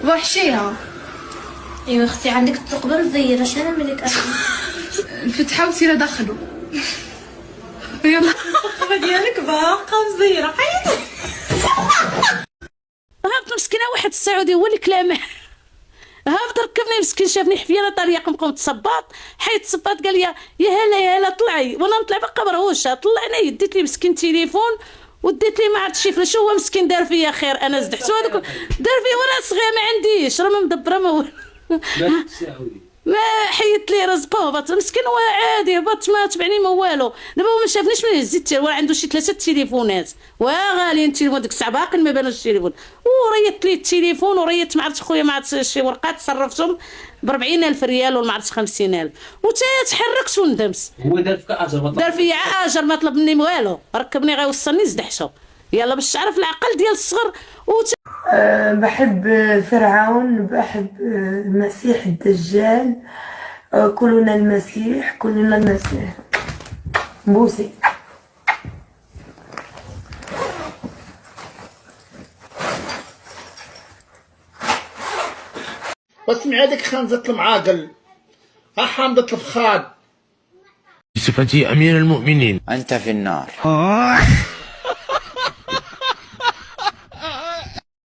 وحشيها. ايوا اختي عندك الثقبه مزيره، اش انا ملك الفتحه وسيره دخلوا. يلا الثقبه ديالك باقا مزيره. حياتي هابط مسكينه واحد السعودي هو اللي كلامح، هابط ركبني مسكين شافني حفيانه طاليه قمقم تصباط، حيت تصباط قال لي يا هلا يا هلا طلعي، وانا نطلع باقا مرهوشه، طلعني ديت لي مسكين تليفون وديت لي ما عرفتش فلاش هو مسكين دار فيا خير، انا زدحت هذوك دار فيا وانا صغير ما عنديش راه ما مدبره ما والو. ما حيت لي رزقه هبط مسكين هو عادي هبط ما تبعني ما والو، دابا هو ما شافنيش من هزيت هو عنده شي 3 تليفونات وغاليين التليفون ديك الساعه باقي ما بانوش التليفون، وريت لي التليفون وريت مع عرفت خويا مع شي ورقات صرفتهم ب 40,000 ريال ولا ما عرفتش 50,000 تحركت وندمت. هو دار فيك اجر دار فيا اجر ما طلب مني والو، ركبني غيوصلني زدحته يلا باش تعرف العقل ديال الصغر. بحب فرعون، بحب المسيح الدجال، كلنا المسيح كلنا المسيح. بوسي. واسمع هذيك خانزة المعاقل حامضة الفخاد. بصفتي أمير المؤمنين أنت في النار.